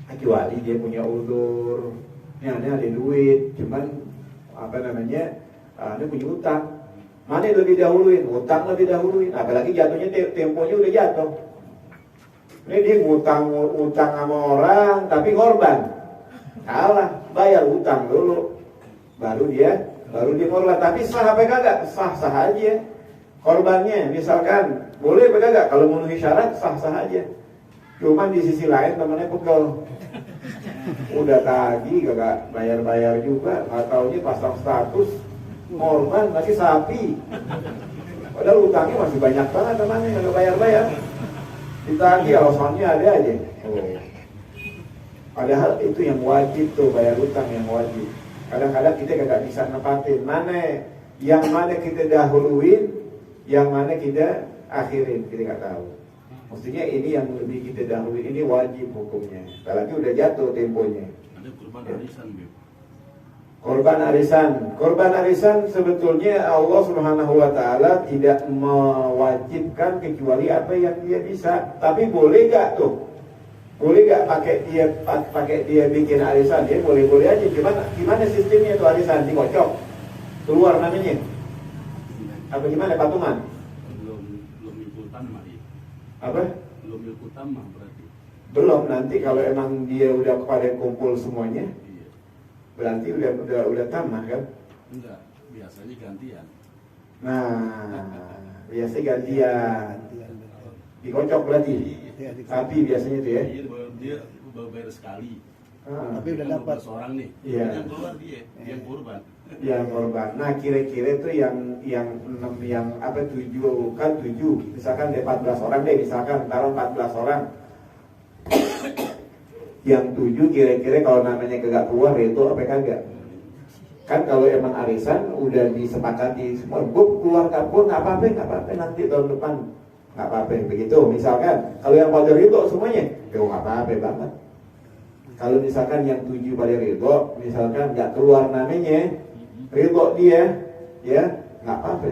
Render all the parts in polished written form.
kecuali dia punya udzur, ini ada duit, cuman dia punya utang. Mana yang lebih dahuluin? Utang lebih dahuluin. Apalagi jatuhnya temponya udah jatuh. Ini dia utang sama orang, tapi korban. Kalah, bayar utang dulu, baru dia korban. Tapi sah apa kagak? Sah aja. Korbannya, misalkan boleh apa kagak? Kalau memenuhi syarat sah aja. Cuman di sisi lain temannya pegel. Udah tagih kagak bayar juga, nggak taunya pasang status korban lagi sapi. Padahal utangnya masih banyak banget temannya nggak bayar. Ditagih alasannya ada aja. Padahal itu yang wajib tuh, bayar utang yang wajib. Kadang-kadang kita kagak bisa nepatin yang mana kita dahuluin, yang mana kita akhirin, kita nggak tahu. Mestinya ini yang lebih kita dahuluin, ini wajib hukumnya. Apalagi udah jatuh temponya. Ada kurban arisan, Beb. Korban arisan sebetulnya Allah Subhanahu wa taala tidak mewajibkan kecuali apa yang dia bisa. Tapi boleh gak tuh? Boleh gak pakai dia bikin arisan? Dia boleh aja. Gimana sistemnya itu arisan? Dikocok keluar namanya? Apa gimana patungan? Belum ikut tamah ya. Apa? Belum ikut tamah berarti. Belum, nanti kalau emang dia udah pada kumpul semuanya, Iya. berarti udah tamah kan? Enggak, biasanya gantian. Nah, biasanya gantian. Dikocok berarti. Iya, Sapi biasanya tuh ya. Iya, dia baru bayar sekali. Tapi udah Kan dapat 12 orang nih. Iya. Yang keluar dia, yang kurban. Yang korban. Nah, kira-kira itu yang 7, misalkan ada 14 orang deh, misalkan taruh 14 orang. Yang 7 kira-kira kalau namanya kagak keluar itu apa kagak? Kan kalau emang arisan udah disepakati semua, gue keluar kapur nggak apa-apa nanti tahun depan nggak apa-apa begitu. Misalkan kalau yang pada ridho semuanya, nggak apa-apa banget. Kalau misalkan yang 7 pada ridho, misalkan nggak keluar namanya, ridho dia, ya nggak apa-apa.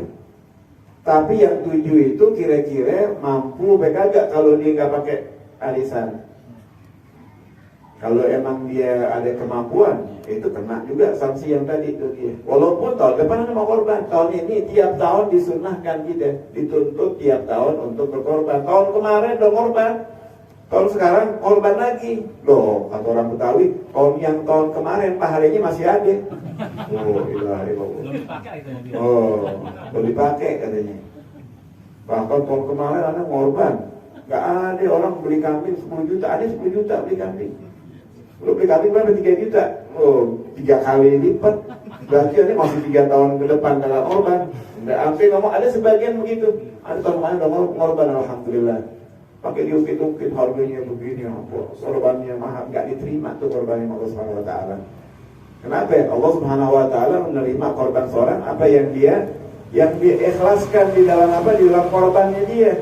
Tapi yang 7 itu kira-kira mampu kagak kalau dia nggak pakai arisan. Kalau emang dia ada kemampuan, itu kena juga sanksi yang tadi itu dia. Walaupun tahun depan ada mau korban, tahun ini tiap tahun disunahkan kita, dituntut tiap tahun untuk berkorban. Tahun kemarin udah korban, tahun sekarang korban lagi. Loh, kata orang Betawi, tahun kemarin pahalanya masih ada. Oh, ilahi Allah. Belum dipakai itu mobil. Oh, belum dipakai katanya. Bahkan tahun kemarin ada korban, nggak ada orang beli kambing 10 juta, ada 10 juta beli kambing. Lu beli kambing berapa? 3 juta. Oh, 3 kali lipat. Berarti ini masih 3 tahun ke depan dalam korban. Nggak sampai ngomong, ada sebagian begitu. Ada tahun kemarin udah korban, alhamdulillah. Pakai diukit-ukit harganya begini, korbannya mahal, nggak diterima tuh korbannya Allah Subhanahu wa taala. Kenapa ya? Allah Subhanahu wa taala menerima korban seorang apa yang dia ikhlaskan di dalam apa? Di dalam korbannya dia.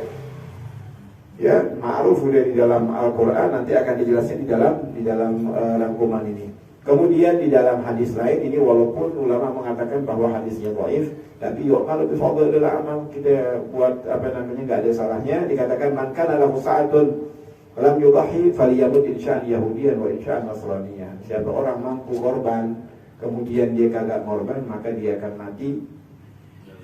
Ya, ma'ruf udah di dalam Al-Qur'an, nanti akan dijelasin di dalam rangkuman ini. Kemudian di dalam hadis lain ini walaupun ulama mengatakan bahwa hadisnya dhaif, tapi kalau bi fadlil amal kita buat enggak ada salahnya. Dikatakan man kana lahu sa'atun lam yudahi falyamut insya'an yahudiyan wa insya'an nasraniyan. Siapa orang mampu korban kemudian dia kagak korban, maka dia akan mati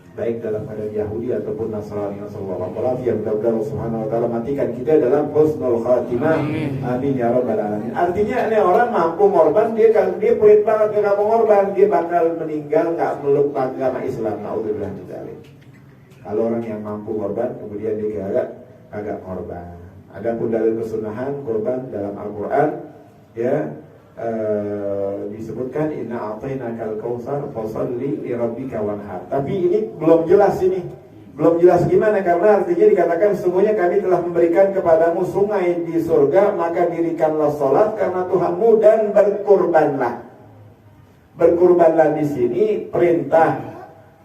baik dalam keadaan Yahudi ataupun Nasrani. Sallallahu alaihi wasallam. Allah Subhanahu wa taala matikan kita dalam husnul khatimah. Amin ya rabbal alamin. Artinya ini orang mampu korban, dia pelit banget enggak mau korban, dia bakal meninggal enggak meluk agama Islam. Naudzubillah min dzalik. Kalau orang yang mampu korban kemudian dia kagak korban. Adapun dalil kesunahan korban dalam Al-Qur'an ya disebutkan inna a'tainakal kautsar fasholli li rabbika wanhar. Tapi ini belum jelas gimana, karena artinya dikatakan sesungguhnya kami telah memberikan kepadamu sungai di surga, maka dirikanlah salat karena Tuhanmu dan berkurbanlah di sini perintah.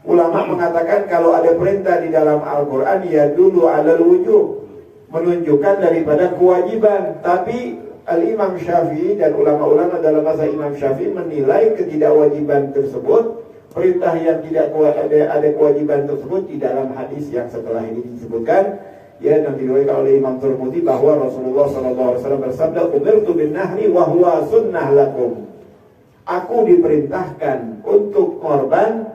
Ulama mengatakan kalau ada perintah di dalam Al-Qur'an ya dulu alal wujub, menunjukkan daripada kewajiban. Tapi Al-Imam Syafi'i dan ulama-ulama dalam masa Imam Syafi'i menilai ketidakwajiban tersebut, perintah yang tidak ada kewajiban tersebut di dalam hadis yang setelah ini disebutkan, ya yang diriwayatkan oleh Imam Tirmidzi bahwa Rasulullah SAW bersabda, "Umirtu bin nahri wa huwa sunnah lakum." Aku diperintahkan untuk korban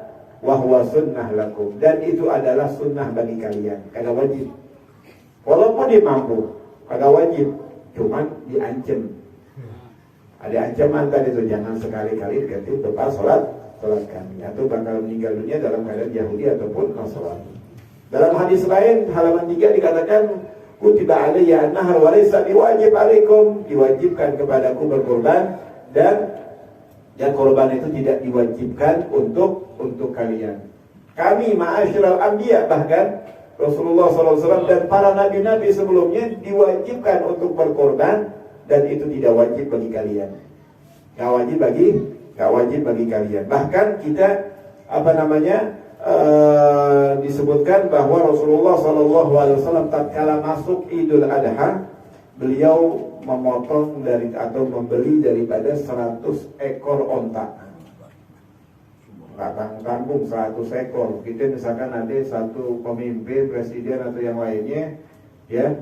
wa huwa sunnah lakum, dan itu adalah sunnah bagi kalian, kagak wajib. Walaupun dia mampu, kagak wajib, cuman diancam. Ada ancaman tadi itu, jangan sekali-kali ganti lupa sholat kami, atau bakal meninggal dunia dalam keadaan Yahudi ataupun Nasrani. Dalam hadis lain halaman 3 dikatakan, kutiba alayya an-nahr wa laysa biwajib alaikum, diwajibkan kepadaku berkorban, dan korban itu tidak diwajibkan untuk kalian. Kami ma'asyiral anbiya, bahkan Rasulullah SAW dan para nabi-nabi sebelumnya diwajibkan untuk berkorban, dan itu tidak wajib bagi kalian. Gak wajib bagi kalian. Bahkan kita disebutkan bahwa Rasulullah SAW tatkala masuk Idul Adha, beliau memotong atau membeli daripada 100 ekor onta. Tanggung 100 ekor. Kita misalkan ada satu pemimpin, presiden atau yang lainnya, ya,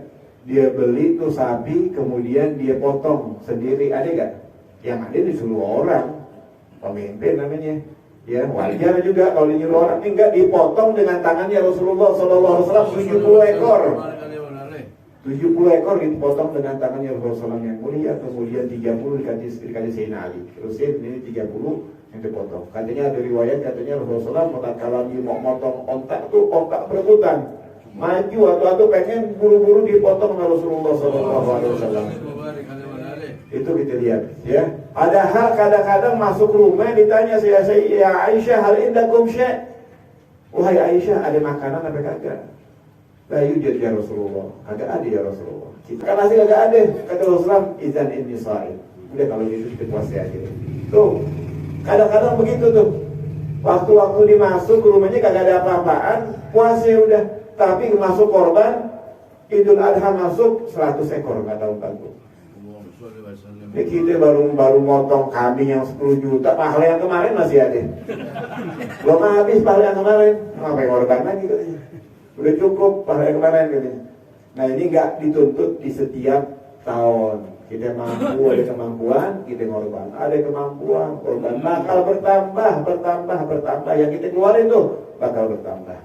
dia beli tuh sapi, kemudian dia potong sendiri, ada gak? Yang ada disuruh orang, pemimpin namanya. Ya, wajar juga kalau nyuruh orang, enggak, dipotong dengan tangannya Rasulullah SAW 70 ekor. 70 ekor dipotong dengan tangannya Rasulullah yang mulia, kemudian 30 dikasih Sayyidina Ali. Terus ini 30 yang dipotong. Katanya ada riwayat, katanya Rasulullah kalau dia mau motong ontak tuh, ontak berebutan, maju atau pengen buru-buru dipotong oleh Rasulullah SAW. Itu kita lihat, ya. Padahal kadang-kadang masuk rumah ditanya ya Aisyah, hal indakum syai'? Wahai Aisyah, ada makanan apa kagak? La yujad ya Rasulullah. Kagak ada ya Rasulullah. Kita kan masih kagak ada. Kata Rasulullah, izan inni sha'im. Udah kalau gitu kita puasa aja. Tuh, kadang-kadang begitu tuh. Waktu-waktu dimasuk ke rumahnya kagak ada apa-apaan, puasa udah. Tapi masuk korban, Idul Adha masuk 100 ekor, nggak tahu bantu. Ini kita baru motong kambing yang 10 juta, pahala yang kemarin masih ada. Belum habis pahala yang kemarin, ngapain korban lagi katanya. Udah cukup pahala yang kemarin katanya. Nah ini nggak dituntut di setiap tahun. Kita mampu, ada kemampuan, kita korban. Ada kemampuan, korban bakal bertambah. Yang kita keluarin tuh bakal bertambah.